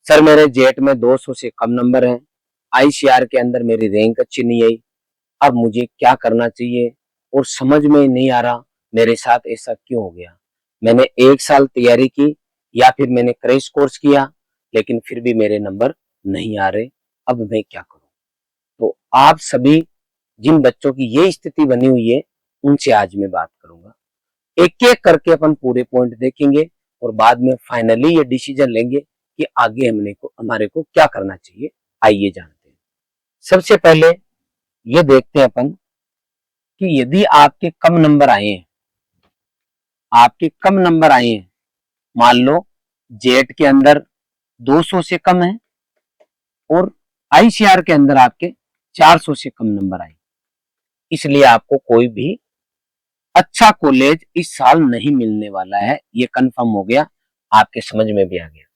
Sir मेरे jet में 200 से कम नंबर हैं, आईसीआर के अंदर मेरी रैंक अच्छी नहीं आई, अब मुझे क्या करना चाहिए और समझ में नहीं आ रहा मेरे साथ ऐसा क्यों हो गया। मैंने 1 साल तैयारी की या फिर मैंने क्रैश कोर्स किया, लेकिन फिर भी मेरे नंबर नहीं आ रहे, अब मैं क्या करूं। तो आप सभी जिन बच्चों की ये स्थिति बनी हुई है उनसे आज मैं बात करूंगा। एक एक करके अपन पूरे पॉइंट देखेंगे और बाद में फाइनली ये डिसीजन लेंगे कि आगे हमारे को क्या करना चाहिए। आइए जानते हैं। सबसे पहले ये देखते हैं अपन कि यदि आपके कम नंबर आए हैं, मान लो जेट के अंदर 200 से कम है और आईसीआर के अंदर आपके 400 से कम नंबर आए, इसलिए आपको कोई भी अच्छा कॉलेज इस साल नहीं मिलने वाला है, ये कंफर्म हो गया, आपके समझ में भी आ गया।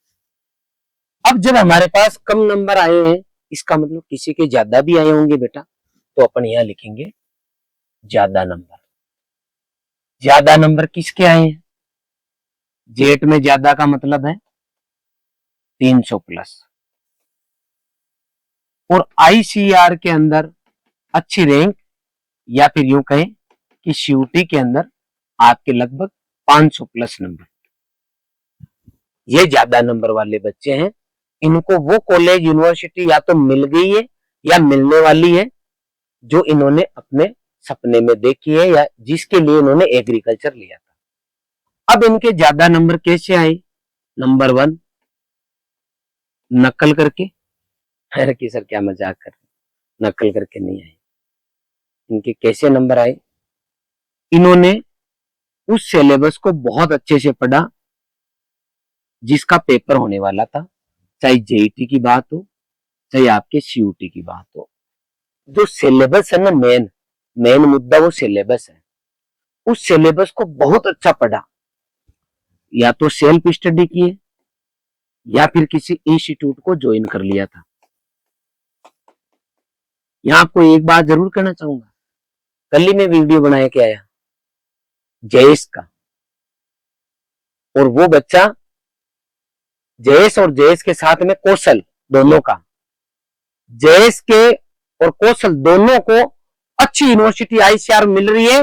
अब जब हमारे पास कम नंबर आए हैं, इसका मतलब किसी के ज्यादा भी आए होंगे बेटा, तो अपन यहां लिखेंगे ज्यादा नंबर। ज्यादा नंबर किसके आए हैं? जेट में ज्यादा का मतलब है 300 प्लस, और आईसीआर के अंदर अच्छी रैंक या फिर यूं कहें कि सीयूटी के अंदर आपके लगभग 500 प्लस नंबर, ये ज्यादा नंबर वाले बच्चे हैं। इनको वो कॉलेज यूनिवर्सिटी या तो मिल गई है या मिलने वाली है जो इन्होंने अपने सपने में देखी है या जिसके लिए इन्होंने एग्रीकल्चर लिया था। अब इनके ज्यादा नंबर कैसे आए? नंबर 1, नकल करके। अरे कि सर क्या मजाक कर रहे, नकल करके नहीं आए। इनके कैसे नंबर आए? इन्होंने उस सिलेबस को बहुत अच्छे से पढ़ा जिसका पेपर होने वाला था, चाहे जेईटी की बात हो चाहे आपके सीयूटी की बात हो। जो सिलेबस है ना, मेन मुद्दा वो सिलेबस है। उस सिलेबस को बहुत अच्छा पढ़ा, या तो सेल्फ स्टडी किए या फिर किसी इंस्टीट्यूट को ज्वाइन कर लिया था। यहां आपको एक बात जरूर कहना चाहूंगा, कल ही मैं वीडियो बना के आया जेएस का, और वो बच्चा जेएस और जेएस के साथ में कौशल दोनों का, जेएस के और कौशल दोनों को अच्छी यूनिवर्सिटी आईसीआर मिल रही है,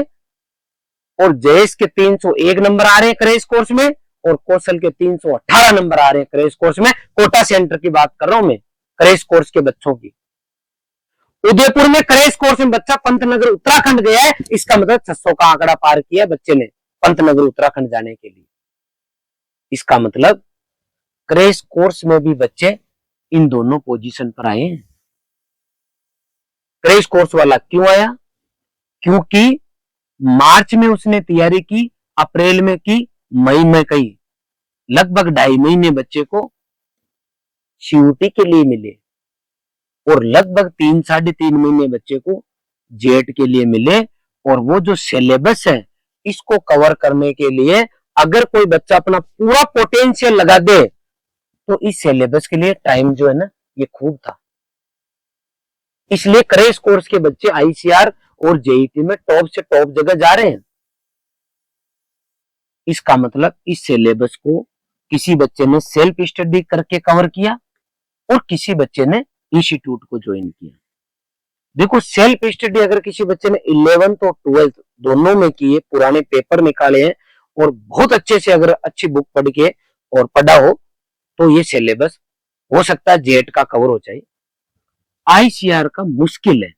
और जेएस के 301 नंबर आ रहे हैं क्रैश कोर्स में और कौशल के 318 नंबर आ रहे हैं क्रैश कोर्स में। कोटा सेंटर की बात कर रहा हूं मैं, क्रैश कोर्स के बच्चों की। उदयपुर में क्रैश कोर्स में बच्चा पंतनगर उत्तराखंड गया है, इसका मतलब 600 का आंकड़ा पार किया बच्चे ने पंतनगर उत्तराखंड जाने के लिए। इसका मतलब क्रैश कोर्स में भी बच्चे इन दोनों पोजीशन पर आए हैं। क्रैश कोर्स वाला क्यों आया? क्योंकि मार्च में उसने तैयारी की, अप्रैल में की, मई में की, लगभग 2.5 महीने बच्चे को सीयूटी के लिए मिले और लगभग 3-3.5 महीने बच्चे को जेट के लिए मिले। और वो जो सिलेबस है इसको कवर करने के लिए अगर कोई बच्चा अपना पूरा पोटेंशियल लगा दे तो इस सिलेबस के लिए टाइम जो है ना ये खूब था। इसलिए क्रैश कोर्स के बच्चे आईसीआर और जेईटी में टॉप से टॉप जगह जा रहे हैं। इसका मतलब इस सिलेबस को किसी बच्चे ने सेल्फ स्टडी करके कवर किया और किसी बच्चे ने इंस्टीट्यूट को ज्वाइन किया। देखो सेल्फ स्टडी अगर किसी बच्चे ने 11th और 12th दोनों में किए, पुराने पेपर निकाले हैं और बहुत अच्छे से अगर अच्छी बुक पढ़ के और पढ़ा हो तो ये सिलेबस हो सकता है जेट का कवर हो जाए। आईसीआर का मुश्किल है,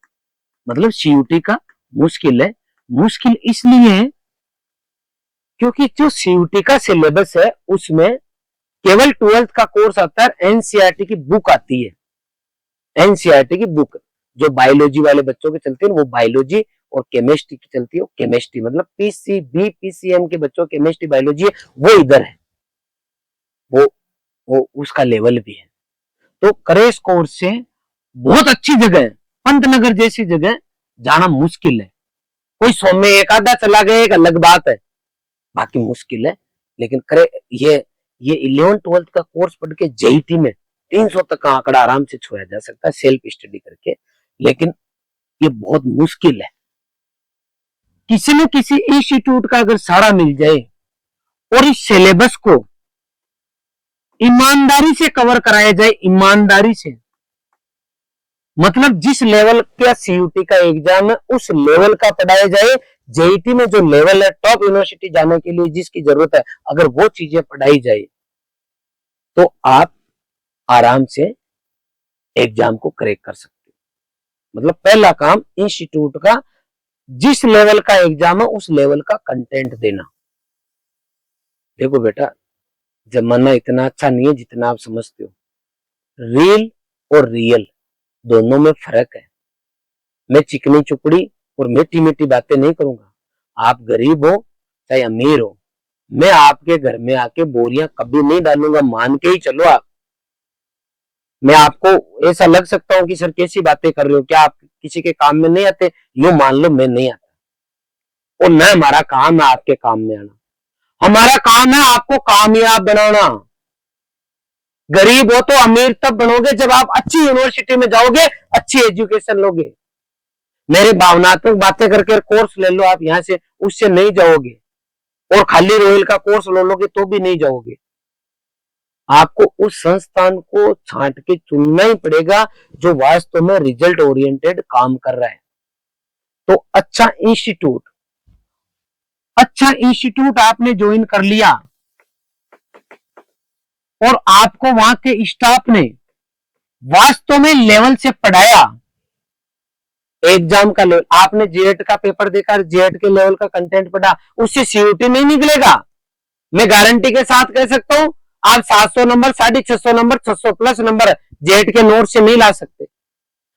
मतलब सीयूटी का मुश्किल है। मुश्किल इसलिए है क्योंकि जो सीयूटी का सिलेबस है उसमें केवल 12th का कोर्स आता है, एनसीईआरटी की बुक आती है। एनसीईआरटी की बुक जो बायोलॉजी वाले बच्चों के चलती है वो बायोलॉजी और केमिस्ट्री की चलती है, केमिस्ट्री मतलब पीसीबी पीसीएम के बच्चों केमिस्ट्री बायोलॉजी है वो इधर है, वो उसका लेवल भी है। तो क्रैश कोर्स से बहुत अच्छी जगह है, पंतनगर जैसी जगह जाना मुश्किल है। कोई 100 में एक आधा चला गया एक अलग बात है, बाकी मुश्किल है। लेकिन ये 11th-12th का कोर्स पढ़ के जेईटी में 300 तक का आंकड़ा आराम से छुआ जा सकता है सेल्फ स्टडी करके, लेकिन ये बहुत मुश्किल है। किसी न किसी इंस्टीट्यूट का अगर सहारा मिल जाए और इस सिलेबस को ईमानदारी से कवर कराया जाए, ईमानदारी से। मतलब जिस लेवल का सीयूटी का एग्जाम है उस लेवल का पढ़ाया जाए। जेईटी में जो लेवल है टॉप यूनिवर्सिटी जाने के लिए जिसकी जरूरत है, अगर वो चीजें पढ़ाई जाए तो आप आराम से एग्जाम को क्रैक कर सकते हो। मतलब पहला काम इंस्टीट्यूट का जिस लेवल का एग्जाम है उस लेवल का कंटेंट देना। देखो बेटा, जमाना इतना अच्छा नहीं है जितना आप समझते हो। रील और रियल दोनों में फर्क है। मैं चिकनी चुपड़ी और मीठी मीठी बातें नहीं करूंगा। आप गरीब हो चाहे अमीर हो, मैं आपके घर में आके बोरियां कभी नहीं डालूंगा, मान के ही चलो आप। मैं आपको ऐसा लग सकता हूँ कि सर कैसी बातें कर रहे हो, क्या आप किसी के काम में नहीं आते? यूं मान लो मैं नहीं आता, और न हमारा काम है आपके काम में आना। हमारा काम है आपको कामयाब बनाना। गरीब हो तो अमीर तब बनोगे जब आप अच्छी यूनिवर्सिटी में जाओगे, अच्छी एजुकेशन लोगे। मेरी भावनात्मक बातें करके कोर्स ले लो आप यहां से, उससे नहीं जाओगे। और खाली रोयल का कोर्स ले लोगे तो भी नहीं जाओगे। आपको उस संस्थान को छांट के चुनना ही पड़ेगा जो वास्तव में रिजल्ट ओरिएंटेड काम कर रहा है। तो अच्छा इंस्टीट्यूट आपने ज्वाइन कर लिया और आपको वहां के स्टाफ ने वास्तव में लेवल से पढ़ाया। एग्जाम का लेवल, आपने जेएट का पेपर देखा, जेएट के लेवल का कंटेंट पढ़ा, उससे सीयूटी नहीं निकलेगा। मैं गारंटी के साथ कह सकता हूं आप 700 नंबर, 650 नंबर, 600 प्लस नंबर जेएट के नोट से नहीं ला सकते।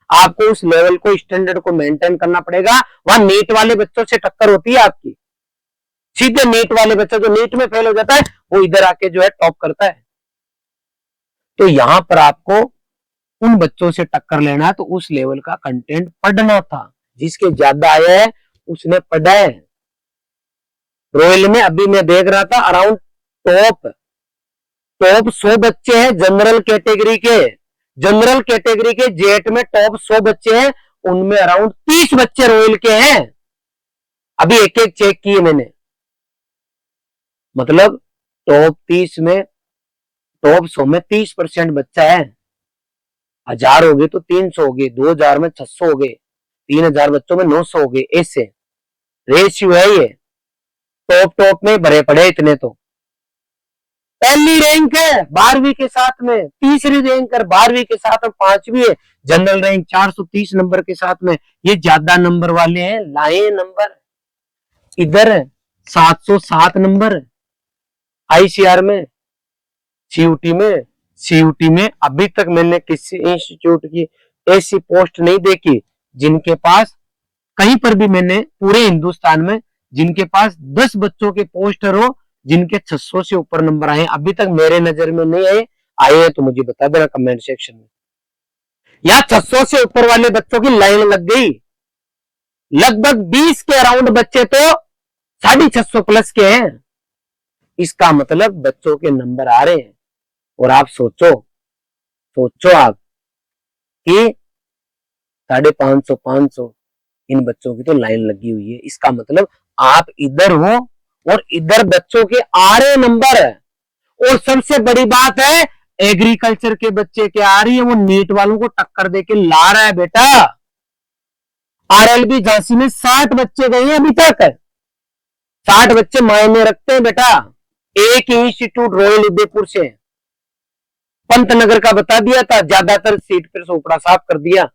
आपको उस लेवल को, स्टैंडर्ड को मेंटेन करना पड़ेगा। वहां नीट वाले बच्चों से टक्कर होती है आपकी। सीधे नीट वाले बच्चा जो नीट में फेल हो जाता है वो इधर आके जो है टॉप करता है। तो यहां पर आपको उन बच्चों से टक्कर लेना है तो उस लेवल का कंटेंट पढ़ना था। जिसके ज्यादा आया है उसने पढ़ा है। रॉयल में अभी मैं देख रहा था अराउंड टॉप 100 बच्चे हैं जनरल कैटेगरी के जेट में टॉप 100 बच्चे हैं, उनमें अराउंड 30 बच्चे रॉयल के हैं। अभी एक एक चेक किए मैंने। मतलब टॉप 30 में, टॉप 100 में 30% बच्चा है। 1000 हो गए तो 300 हो गए, 2000 में 600 हो गए, 3000 बच्चों में 900 हो गए। ऐसे रेशियो है ये। टॉप में भरे पड़े इतने। तो पहली रैंक है 12वीं के साथ में, तीसरी रैंक है 12वीं के साथ में, 5वीं है जनरल रैंक 430 नंबर के साथ में। ये ज्यादा नंबर वाले हैं, लाए नंबर। इधर 707 नंबर आईसीआर में। सीयूटी में अभी तक मैंने किसी इंस्टीट्यूट की ऐसी पोस्ट नहीं देखी जिनके पास, कहीं पर भी मैंने पूरे हिंदुस्तान में जिनके पास 10 बच्चों के पोस्टर हो जिनके 600 से ऊपर नंबर आए। अभी तक मेरे नजर में नहीं आए हैं तो मुझे बता देना कमेंट सेक्शन में। या 600 से ऊपर वाले बच्चों की लाइन लग गई। लगभग 20 के अराउंड बच्चे तो 650 प्लस के हैं। इसका मतलब बच्चों के नंबर आ रहे हैं। और आप सोचो आप कि 550 500 इन बच्चों की तो लाइन लगी हुई है। इसका मतलब आप इधर हो और इधर बच्चों के आ रहे नंबर है। और सबसे बड़ी बात है एग्रीकल्चर के बच्चे के आ रही है, वो नीट वालों को टक्कर देके ला रहा है बेटा। आरएलबी झांसी में 60 बच्चे गए हैं अभी तक। 60 बच्चे मायने रखते हैं बेटा। एक इंस्टीट्यूट रॉयल उदयपुर से, पंतनगर का बता दिया था, ज्यादातर सीट पर सोपड़ा साफ कर दिया।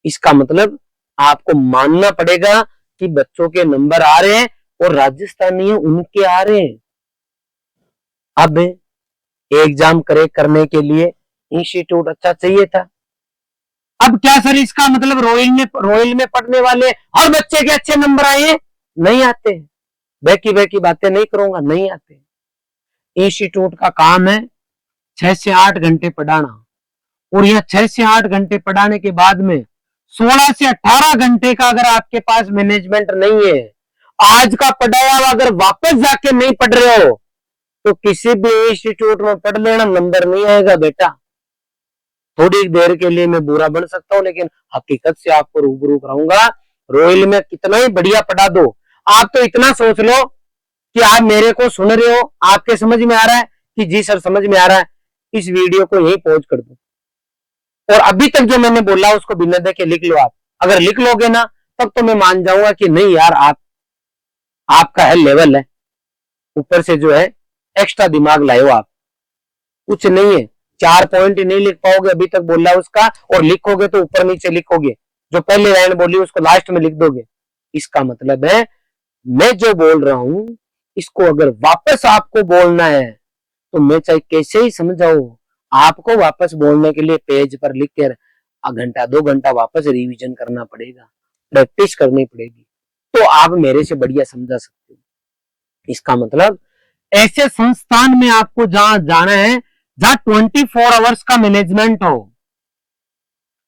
इसका मतलब आपको मानना पड़ेगा कि बच्चों के नंबर आ रहे हैं और राजस्थानी उनके आ रहे हैं। अब एग्जाम क्रैक करने के लिए इंस्टीट्यूट अच्छा चाहिए था। अब क्या सर इसका मतलब रॉयल में पढ़ने वाले हर बच्चे के अच्छे नंबर आए? नहीं आते। बैकी बातें नहीं करूंगा, नहीं आते। इंस्टीट्यूट का काम है 6 से 8 घंटे पढ़ाना, और यह 6 से 8 घंटे पढ़ाने के बाद में 16 से 18 घंटे का अगर आपके पास मैनेजमेंट नहीं है, आज का पढ़ाया हुआ अगर वापस जाके नहीं पढ़ रहे हो तो किसी भी इंस्टीट्यूट में पढ़ लेना, नंबर नहीं आएगा बेटा। थोड़ी देर के लिए मैं बुरा बन सकता हूं लेकिन हकीकत से आपको रूबरू कराऊंगा। रॉयल में कितना ही बढ़िया पढ़ा दो, आप तो इतना सोच लो कि आप मेरे को सुन रहे हो, आपके समझ में आ रहा है कि जी सर समझ में आ रहा है, इस वीडियो को यही पॉज कर दो और अभी तक जो मैंने बोला उसको बिना देखे लिख लो। आप अगर लिख लोगे ना तब तो मैं मान जाऊंगा कि नहीं यार आपका है लेवल है, ऊपर से जो है एक्स्ट्रा दिमाग लाए हो आप। कुछ नहीं है, 4 पॉइंट नहीं लिख पाओगे अभी तक बोला उसका, और लिखोगे तो ऊपर नीचे लिखोगे, जो पहले लाइन बोली उसको लास्ट में लिख दोगे। इसका मतलब है मैं जो बोल रहा हूं इसको अगर वापस आपको बोलना है तो मैं चाहे कैसे ही समझाऊं, आपको वापस बोलने के लिए पेज पर लिख कर घंटा 2 घंटा वापस रिवीजन करना पड़ेगा, प्रैक्टिस करनी पड़ेगी, तो आप मेरे से बढ़िया समझा सकते हो। इसका मतलब ऐसे संस्थान में आपको जहां जाना है जहां 24 आवर्स का मैनेजमेंट हो,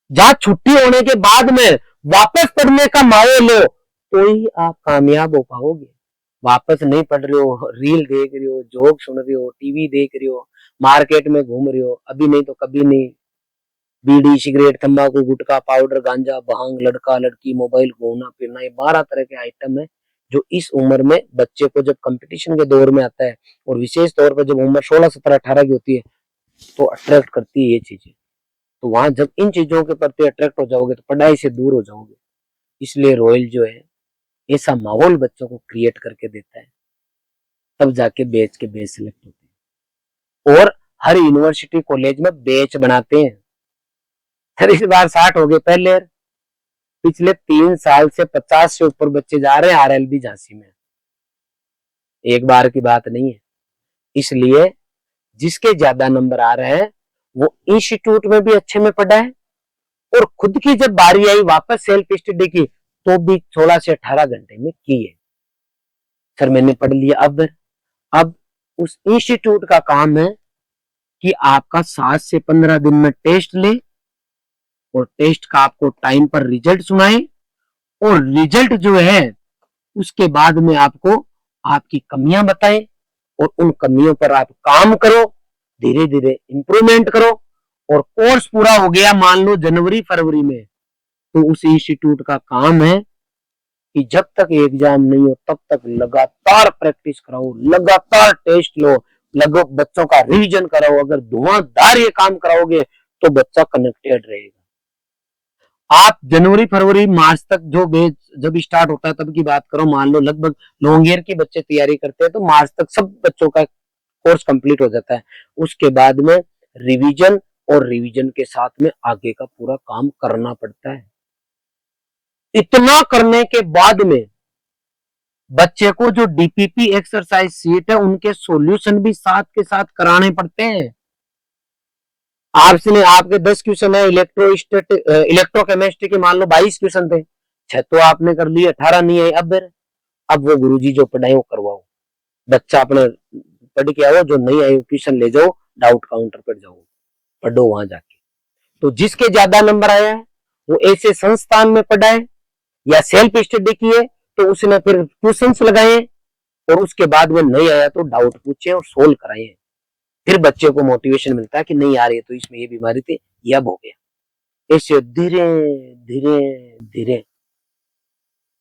जहां छुट्टी होने के बाद में वापस पढ़ने का माहौल हो, तो ही आप कामयाब हो पाओगे। वापस नहीं पढ़ रहे हो, रील देख रहे हो, जोक सुन रहे हो, टीवी देख रहे हो, मार्केट में घूम रहे हो, अभी नहीं तो कभी नहीं, बीड़ी सिगरेट तंबाकू गुटखा पाउडर गांजा भांग लड़का लड़की मोबाइल घूमना फिरना, ये 12 तरह के आइटम है जो इस उम्र में बच्चे को जब कंपटीशन के दौर में आता है, और विशेष तौर पर जब उम्र 16 17 18 की होती है तो अट्रैक्ट करती है ये चीजें। तो वहां जब इन चीजों के प्रति अट्रैक्ट हो जाओगे तो पढ़ाई से दूर हो जाओगे। इसलिए रॉयल जो है ऐसा माहौल बच्चों को क्रिएट करके देता है, तब जाके बैच के बैच सिलेक्ट होते हैं। और हर यूनिवर्सिटी कॉलेज में बैच बनाते हैं। सर इस बार 60 हो गए पहले, पिछले 3 साल से 50 से ऊपर बच्चे जा रहे हैं आरएलबी झांसी में, एक बार की बात नहीं है। इसलिए जिसके ज्यादा नंबर आ रहे हैं वो इंस्टीट्यूट में भी अच्छे में पढ़ा है, और खुद की जब बारी आई वापस सेल्फ स्टडी की तो भी 16 से 18 घंटे में की है। सर मैंने पढ़ लिया, अब उस इंस्टीट्यूट का काम है कि आपका 7 से 15 दिन में टेस्ट ले, और टेस्ट का आपको टाइम पर रिजल्ट सुनाए, और रिजल्ट जो है उसके बाद में आपको आपकी कमियां बताए, और उन कमियों पर आप काम करो, धीरे धीरे इंप्रूवमेंट करो। और कोर्स पूरा हो गया मान लो जनवरी फरवरी में, तो उस इंस्टीट्यूट का काम है कि जब तक एग्जाम नहीं हो तब तक लगातार प्रैक्टिस कराओ, लगातार टेस्ट लो, लगभग बच्चों का रिवीजन कराओ। अगर धुआंधार ये काम कराओगे तो बच्चा कनेक्टेड रहेगा। आप जनवरी फरवरी मार्च तक जो बैच जब स्टार्ट होता है तब की बात करो, मान लो लगभग लॉन्ग ईयर की बच्चे तैयारी करते हैं तो मार्च तक सब बच्चों का कोर्स कंप्लीट हो जाता है। उसके बाद में रिवीजन, और रिवीजन के साथ में आगे का पूरा काम करना पड़ता है। इतना करने के बाद में बच्चे को जो डीपीपी एक्सरसाइज सीट है उनके सॉल्यूशन भी साथ के साथ कराने पड़ते हैं। आपने आपके 10 क्वेश्चन है इलेक्ट्रोकेमिस्ट्री के, मान लो 22 क्वेश्चन थे, 6 तो आपने कर लिए, 18 नहीं है। अब वो गुरुजी जो पढ़ाए वो करवाओ, बच्चा अपने पढ़ के आओ, जो नहीं आए क्वेश्चन ले जाओ, डाउट काउंटर पर जाओ, पढ़ो वहां जाके। तो जिसके ज्यादा नंबर आया है वो ऐसे संस्थान में पढ़ा है या सेल्फ स्टडी किए तो उसने फिर क्वेश्चंस लगाए, और उसके बाद में नहीं आया तो डाउट पूछे और सोल्व कराए। फिर बच्चे को मोटिवेशन मिलता है कि नहीं आ रही है तो इसमें ये बीमारी थी, ये अब हो गया। ऐसे धीरे धीरे धीरे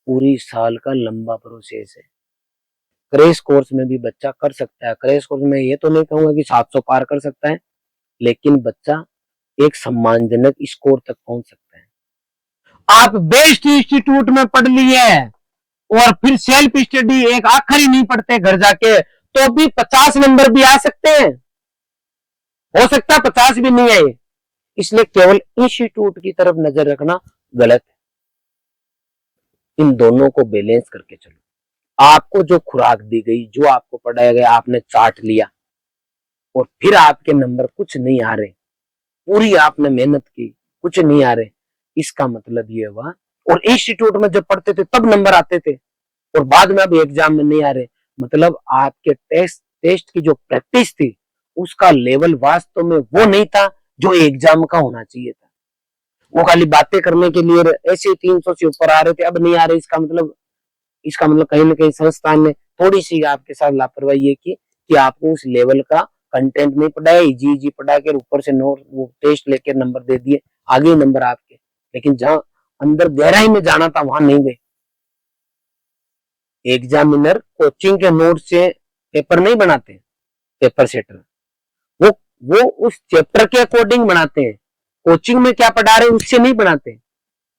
पूरी साल का लंबा प्रोसेस है। क्रैश कोर्स में भी बच्चा कर सकता है। क्रैश कोर्स में ये तो नहीं कहूंगा कि 700 पार कर सकता है, लेकिन बच्चा एक सम्मानजनक स्कोर तक पहुंच सकता है। आप बेस्ट इंस्टीट्यूट में पढ़ लिए और फिर सेल्फ स्टडी एक आखिर ही नहीं पढ़ते घर जाके, तो भी 50 नंबर भी आ सकते हैं, हो सकता है 50 भी नहीं आए। इसलिए केवल इंस्टीट्यूट की तरफ नजर रखना गलत है। इन दोनों को बैलेंस करके चलो। आपको जो खुराक दी गई, जो आपको पढ़ाया गया, आपने चाट लिया और फिर आपके नंबर कुछ नहीं आ रहे, पूरी आपने मेहनत की, कुछ नहीं आ रहे, इसका मतलब ये हुआ। और इंस्टीट्यूट में जब पढ़ते थे तब नंबर आते थे और बाद में अब एग्जाम में नहीं आ रहे, मतलब आपके टेस्ट की जो प्रैक्टिस थी उसका लेवल वास्तव में वो नहीं था जो एग्जाम का होना चाहिए था। वो खाली बातें करने के लिए ऐसे 300 से ऊपर आ रहे थे, अब नहीं आ रहे। इसका मतलब कहीं ना कहीं संस्थान ने थोड़ी सी आपके साथ लापरवाही ये की कि आपको उस लेवल का कंटेंट नहीं पढ़ाया, इजी पढ़ा के ऊपर से नोट वो टेस्ट लेकर नंबर दे दिए, आगे नंबर आपके, लेकिन जहां अंदर गहराई में जाना था वहां नहीं गए। एग्जामिनर कोचिंग के नोट से पेपर नहीं बनाते, पेपर सेटर वो उस चैप्टर के अकॉर्डिंग बनाते हैं, कोचिंग में क्या पढ़ा रहे हैं उससे नहीं बनाते।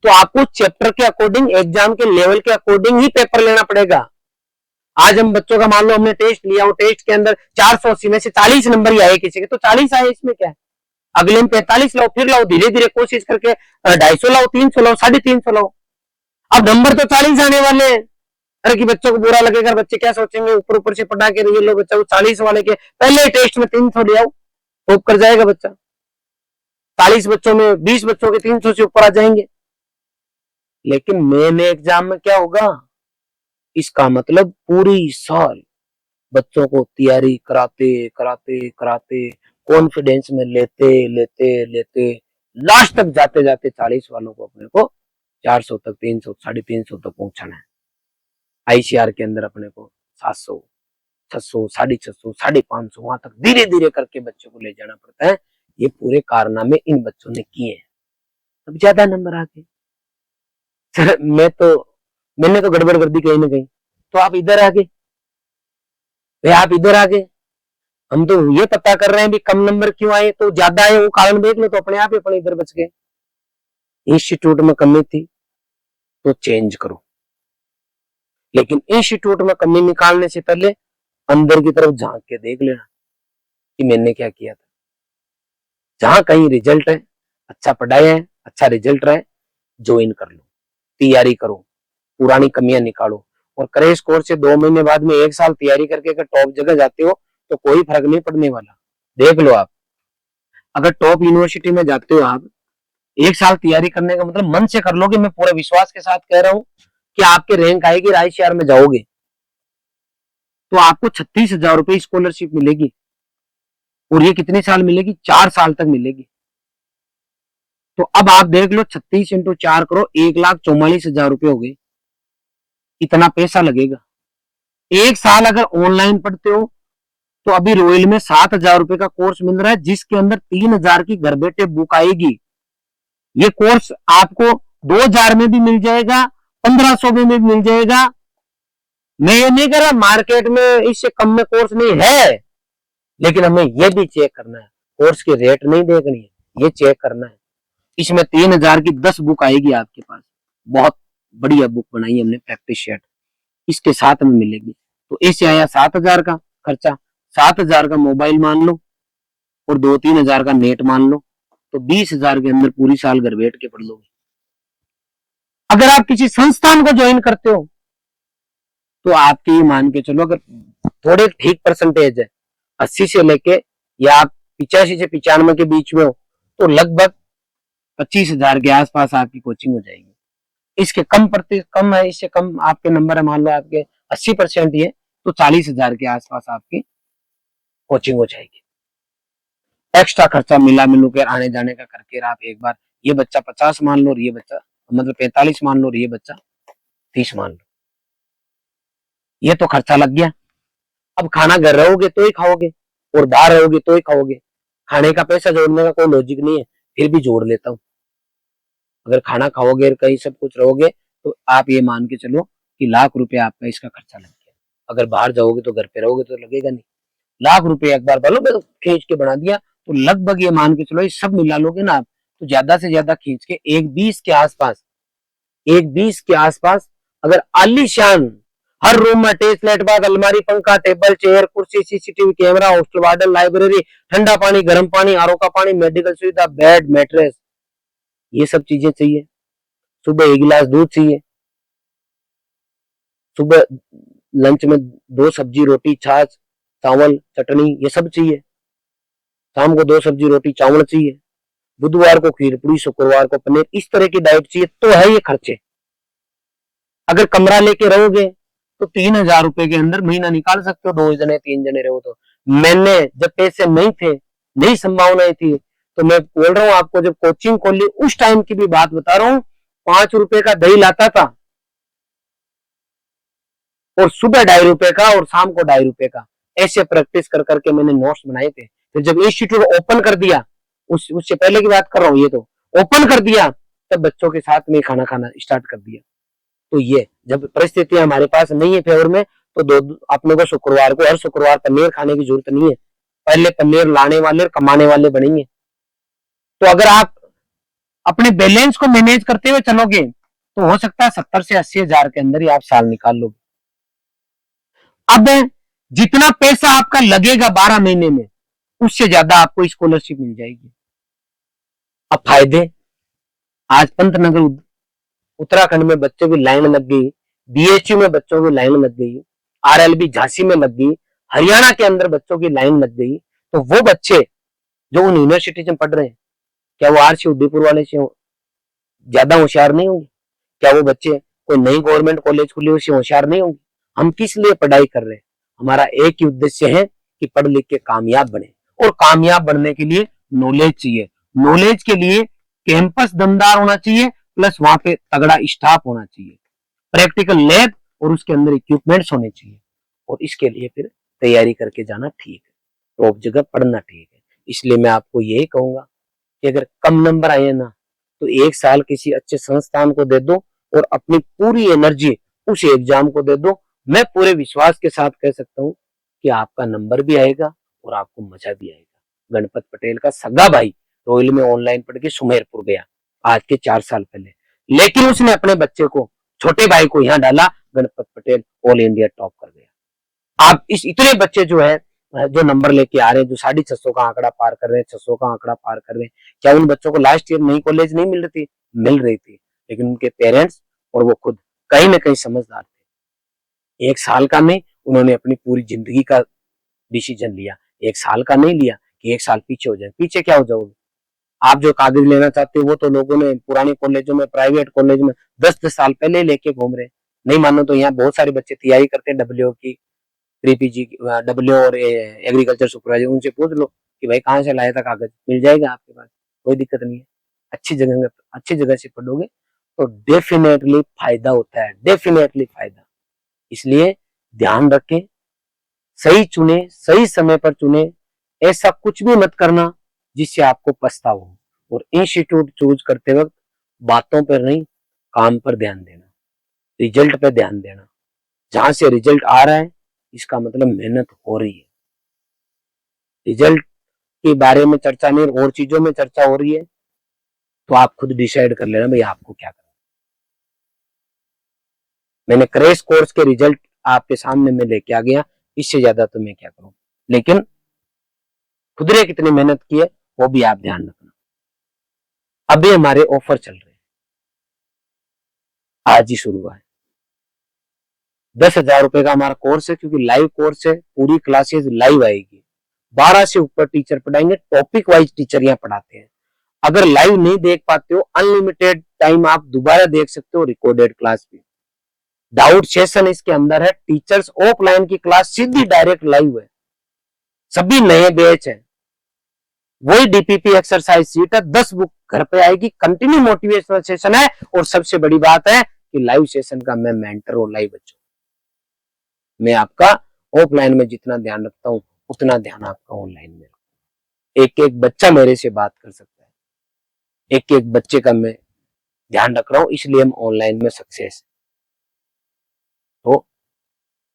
तो आपको चैप्टर के अकॉर्डिंग, एग्जाम के लेवल के अकॉर्डिंग ही पेपर लेना पड़ेगा। आज हम बच्चों का मान लो हमने टेस्ट लिया, वो टेस्ट के अंदर 480 में से 40 नंबर ही आए किसी के, तो 40 आए, इसमें क्या है। अगले में 45 लाओ, फिर लाओ, धीरे धीरे कोशिश करके 250 लाओ, 300 लाओ, 350 लाओ। अब नंबर तो 40 आने वाले हैं। अरे कि बच्चों को बुरा लगेगा, बच्चे क्या सोचेंगे, ऊपर ऊपर से पढ़ा के ये लोग बच्चा 40 वाले के पहले टेस्ट में 300 ले आओ, टॉप कर जाएगा बच्चा। 40 बच्चों में 20 बच्चों के 300 से ऊपर आ जाएंगे। लेकिन मेन एग्जाम में क्या होगा, इसका मतलब पूरी साल बच्चों को तैयारी कराते कराते कराते कॉन्फिडेंस में लेते लेते लेते लास्ट तक जाते जाते 40 वालों को अपने को 400 तक, 300, 350 तक पहुंचाना है। आईसीआर के अंदर अपने को 700, 600, 650, 550 वहां तक धीरे धीरे करके बच्चों को ले जाना पड़ता है। ये पूरे कारनामे इन बच्चों ने किए हैं, अब ज्यादा नंबर आ गए। सर मैंने तो गड़बड़ कर दी कहीं ना कहीं, तो आप इधर आ गए, आप इधर आ गए। हम तो ये पता कर रहे हैं भी कम नंबर क्यों आए, तो ज्यादा आए वो कारण देख लो, तो अपने आप ही अपने इधर बच गए। इंस्टीट्यूट में कमी थी तो चेंज करो, लेकिन इंस्टीट्यूट में कमी निकालने से पहले अंदर की तरफ झांक के देख लेना कि मैंने क्या किया था। जहां कहीं रिजल्ट है, अच्छा पढ़ाया है, अच्छा रिजल्ट रहा है, ज्वाइन कर लो, तैयारी करो, पुरानी कमियां निकालो। और क्रैश कोर्स से 2 महीने बाद में 1 साल तैयारी करके अगर टॉप जगह जाते हो तो कोई फर्क नहीं पड़ने वाला। देख लो आप, अगर टॉप यूनिवर्सिटी में जाते हो आप, 1 साल तैयारी करने का मतलब मन से कर लोगे, मैं पूरे विश्वास के साथ कह रहा हूं कि आपके रैंक आएगी, आईसीआर में जाओगे तो आपको 36,000 रुपए स्कॉलरशिप मिलेगी। और ये कितने साल मिलेगी, 4 साल तक मिलेगी। तो अब आप देख लो 36 इंटू 4 करो, 1,44,000 रुपए हो गए। इतना पैसा लगेगा। 1 साल अगर ऑनलाइन पढ़ते हो तो अभी रॉयल में 7,000 रुपए का कोर्स मिल रहा है, जिसके अंदर 3,000 की घर बैठे बुक आएगी। ये कोर्स आपको 2,000 में भी मिल जाएगा, 1,500 में भी मिल जाएगा। मैं ये नहीं कह रहा मार्केट में इससे कम में कोर्स नहीं है, लेकिन हमें ये भी चेक करना है, कोर्स की रेट नहीं देखनी है, ये चेक करना है। इसमें 3,000 की 10 बुक आएगी आपके पास, बहुत बढ़िया बुक बनाई हमने, प्रैक्टिस शेट इसके साथ में मिलेगी। तो ऐसे आया 7,000 का खर्चा, 7,000 का मोबाइल मान लो और 2-3 हजार का नेट मान लो, तो 20,000 के अंदर पूरी साल घर बैठ के पढ़ लोगे। अगर आप किसी संस्थान को ज्वाइन करते हो तो आपके ये मान के चलो, अगर थोड़े ठीक परसेंटेज है, 80 से लेके या आप 85 से 95 के बीच में हो, तो लगभग 25,000 के आसपास आपकी कोचिंग हो जाएगी। इसके कम है, इससे कम आपके नंबर है, मान लो आपके 80% ही है, तो 40,000 के आसपास आपकी कोचिंग हो जाएगी। एक्स्ट्रा खर्चा मिला मिलू कर आने जाने का करके आप एक बार, ये बच्चा 50 मान लो और ये बच्चा मतलब 45 मान लो और ये बच्चा 30 मान लो, ये तो खर्चा लग गया। अब खाना घर रहोगे तो ही खाओगे और बाहर रहोगे तो ही खाओगे। खाने का पैसा जोड़ने का कोई लॉजिक नहीं है, फिर भी जोड़ लेता हूँ। अगर खाना खाओगे और कहीं सब कुछ रहोगे तो आप ये मान के चलो कि ₹1,00,000 आपका इसका खर्चा लग गया। अगर बाहर जाओगे तो घर पे रहोगे तो लगेगा नहीं। ₹1,00,000 एक बार बोलो खींच के बना दिया, तो लगभग ये मान के चलो ये सब मिला लोगे ना आप, तो ज्यादा से ज्यादा खींच के 1,20 के आसपास, 1,20 के आसपास अगर आलीशान हर रूम में अटैच लाइट, बाद अलमारी, पंखा, टेबल, चेयर, कुर्सी, CCTV camera, hostel warden, library, ठंडा पानी, गर्म पानी, आरओ का पानी, मेडिकल सुविधा, बेड, मैट्रेस, ये सब चीजें चाहिए। सुबह 1 गिलास दूध चाहिए, सुबह लंच में 2 सब्जी, रोटी, छाछ, चावल, चटनी, ये सब चाहिए। शाम को 2 सब्जी, रोटी, चावल चाहिए। बुधवार को खीर पूरी, शुक्रवार को पनीर, इस तरह की डाइट चाहिए। तो है ये खर्चे। अगर कमरा लेके रहोगे तो 3,000 रुपए के अंदर महीना निकाल सकते हो, 2 जने 3 जने रहो तो। मैंने जब पैसे नहीं थे, नई संभावनाएं थी, तो मैं बोल रहा हूँ आपको, जब कोचिंग खोली उस टाइम की भी बात बता रहा हूँ, 5 रुपए का दही लाता था और सुबह ₹2.5 का और शाम को ₹2.5 का, ऐसे प्रैक्टिस कर करके मैंने नोट्स बनाए थे। फिर जब इंस्टीट्यूट ओपन कर दिया, उससे पहले की बात कर रहा हूँ, ये तो ओपन कर दिया, तब बच्चों के साथ में खाना खाना स्टार्ट कर दिया। तो ये जब परिस्थिति हमारे पास नहीं है फेवर में, तो अपने को शुक्रवार को हर शुक्रवार पनीर खाने की जरूरत नहीं है। पहले पल्ले और लाने वाले और कमाने वाले बनेंगे। तो अगर आप अपने बैलेंस को मैनेज करते हुए चलोगे तो हो सकता है 70 से 80 हजार के अंदर ही आप साल निकाल लोगे। अब जितना पैसा आपका लगेगा 12 महीने में, उससे ज्यादा आपको स्कॉलरशिप मिल जाएगी। अब फायदे, आज पंतनगर उत्तराखंड में बच्चों की लाइन लग गई, बीएचयू में बच्चों की लाइन लग गई, आरएलबी झांसी में लग गई, हरियाणा के अंदर बच्चों की लाइन लग गई। तो वो बच्चे जो उन यूनिवर्सिटी में पढ़ रहे हैं, क्या वो आरसी उदयपुर वाले से ज्यादा होशियार नहीं होंगे? क्या वो बच्चे कोई नई गवर्नमेंट कॉलेज खुली उससे होशियार नहीं होंगे? हम किस लिए पढ़ाई कर रहे हैं? हमारा एक ही उद्देश्य है कि पढ़ लिख के कामयाब बने, और कामयाब बनने के लिए नॉलेज चाहिए। नॉलेज के लिए कैंपस दमदार होना चाहिए, प्लस वहां पे तगड़ा स्टाफ होना चाहिए, प्रैक्टिकल लैब और उसके अंदर इक्विपमेंट्स होने चाहिए, और इसके लिए फिर तैयारी करके जाना ठीक है, टॉप जगह पढ़ना ठीक है। इसलिए मैं आपको यही कहूंगा कि अगर कम नंबर आए ना तो एक साल किसी अच्छे संस्थान को दे दो और अपनी पूरी एनर्जी उस एग्जाम को दे दो। मैं पूरे विश्वास के साथ कह सकता हूँ कि आपका नंबर भी आएगा और आपको मजा भी आएगा। गणपत पटेल का सगा भाई रोहिल में ऑनलाइन पढ़ के सुमेरपुर गया आज के 4 साल पहले, लेकिन उसने अपने बच्चे को, छोटे भाई को यहाँ डाला, Ganpat Patel all India top कर गया। आप इस इतने बच्चे जो है जो नंबर लेके आ रहे हैं, जो 650 का आंकड़ा पार कर रहे हैं, 600 का आंकड़ा पार कर रहे हैं, क्या उन बच्चों को लास्ट ईयर नई कॉलेज नहीं मिल रही थी? मिल रही थी, लेकिन उनके पेरेंट्स और वो खुद कहीं ना कहीं समझदार थे। एक साल का नहीं, उन्होंने अपनी पूरी जिंदगी का डिसीजन लिया। एक साल का नहीं लिया कि एक साल पीछे हो जाए। पीछे क्या हो जाओगे? आप जो कागज लेना चाहते हो वो तो लोगों ने पुरानी कॉलेजों में, प्राइवेट कॉलेज में 10-10 साल पहले लेके घूम रहे। नहीं मानो तो यहाँ बहुत सारे बच्चे तैयारी करते हैं डब्ल्यू की, 3PG, डब्ल्यू और एग्रीकल्चर सुपरवाइजर, उनसे पूछ लो कि भाई कहाँ से लाया था कागज, मिल जाएगा आपके पास, कोई दिक्कत नहीं है। अच्छी जगह से पढ़ोगे तो डेफिनेटली फायदा होता है, डेफिनेटली फायदा। इसलिए ध्यान रखें, सही चुने, सही समय पर चुने। ऐसा कुछ भी मत करना जिससे आपको पछतावा हो। और इंस्टीट्यूट चूज करते वक्त बातों पर नहीं, काम पर ध्यान देना, रिजल्ट पे ध्यान देना। जहां से रिजल्ट आ रहा है इसका मतलब मेहनत हो रही है। रिजल्ट के बारे में चर्चा नहीं और चीजों में चर्चा हो रही है तो आप खुद डिसाइड कर लेना भाई आपको क्या करना। मैंने क्रैश कोर्स के रिजल्ट आपके सामने में लेके आ गया, इससे ज्यादा तो मैं क्या करूं। लेकिन खुद ने कितनी मेहनत की है वो भी आप ध्यान रखना। अभी हमारे ऑफर चल रहे हैं, आज ही शुरू हुआ है। 10,000 रुपए का हमारा कोर्स है, क्योंकि लाइव कोर्स है, पूरी क्लासेस लाइव आएगी। 12 से ऊपर टीचर पढ़ाएंगे, टॉपिक वाइज टीचर यहाँ पढ़ाते हैं। अगर लाइव नहीं देख पाते हो, अनलिमिटेड टाइम आप दोबारा देख सकते हो, रिकॉर्डेड क्लास भी। डाउट सेशन इसके अंदर है, टीचर्स ऑफलाइन की क्लास सीधी डायरेक्ट लाइव है, सभी नए बैच है। वही डीपीपी एक्सरसाइज सीट है, 10 बुक घर पे आएगी, कंटिन्यू मोटिवेशनल सेशन है, और सबसे बड़ी बात है कि लाइव सेशन का मैं मेंटर हूं, लाइव बच्चों। मैं आपका ऑफलाइन में जितना ध्यान रखता हूं उतना ध्यान आपका ऑनलाइन में। एक एक बच्चा मेरे से बात कर सकता है, एक एक बच्चे का मैं ध्यान रख रहा हूं, इसलिए हम ऑनलाइन में सक्सेस। तो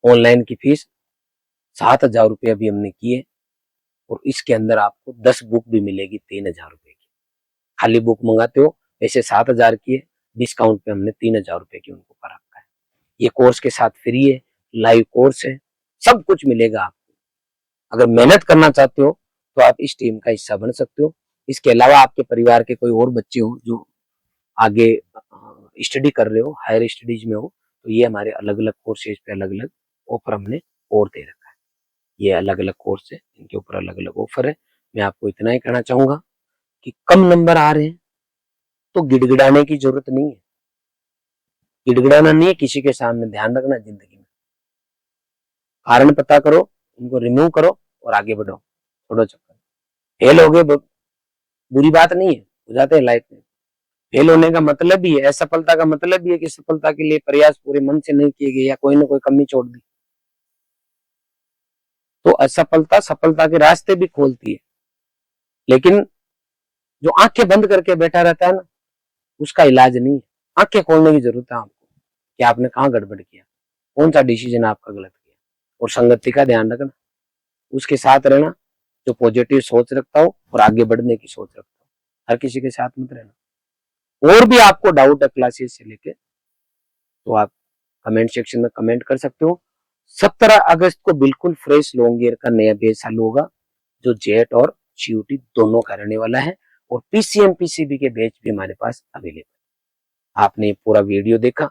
ऑनलाइन की फीस 7,000 रुपये अभी हमने की है, और इसके अंदर आपको 10 बुक भी मिलेगी 3,000 रुपए की। खाली बुक मंगाते हो वैसे 7,000 की है, डिस्काउंट पे हमने 3,000 रुपए की उनको कर रखा है। ये कोर्स के साथ फ्री है, लाइव कोर्स है, सब कुछ मिलेगा आपको। अगर मेहनत करना चाहते हो तो आप इस टीम का हिस्सा बन सकते हो। इसके अलावा आपके परिवार के कोई और बच्चे हो जो आगे स्टडी कर रहे हो, हायर स्टडीज में हो, तो ये हमारे अलग अलग कोर्सेज पे अलग अलग ऑफर हमने और दे रखा है। ये अलग अलग कोर्स है, इनके ऊपर अलग अलग ऑफर है। मैं आपको इतना ही कहना चाहूंगा कि कम नंबर आ रहे हैं तो गिड़गिड़ाने की जरूरत नहीं है। गिड़गिड़ाना नहीं है किसी के सामने, ध्यान रखना जिंदगी में। कारण पता करो, उनको रिमूव करो और आगे बढ़ो, छोड़ो चक्कर। फेल हो गए बुरी बात नहीं है, हो जाते हैं लाइफ में। फेल होने का मतलब ही है, असफलता का मतलब ही है कि सफलता के लिए प्रयास पूरे मन से नहीं किए गए या कोई ना कोई कमी छोड़ दी। तो असफलता सफलता के रास्ते भी खोलती है, लेकिन जो आंखें बंद करके बैठा रहता है ना, उसका इलाज नहीं है। आंखें खोलने की जरूरत है आपको कि आपने कहाँ गड़बड़ किया, कौन सा डिसीजन आपका गलत किया। और संगति का ध्यान रखना, उसके साथ रहना जो पॉजिटिव सोच रखता हो और आगे बढ़ने की सोच रखता हो। हर किसी के साथ मत रहना। और भी आपको डाउट है क्लासेस से लेके तो आप कमेंट सेक्शन में कमेंट कर सकते हो। 17 अगस्त को बिल्कुल फ्रेश लॉन्ग ईयर का नया बैच चालू होगा जो जेट और सीयूटी दोनों का रहने वाला है और पीसीएम पीसीबी के बैच भी हमारे पास अवेलेबल। आपने पूरा वीडियो देखा,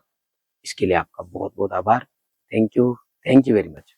इसके लिए आपका बहुत बहुत आभार। Thank you very much.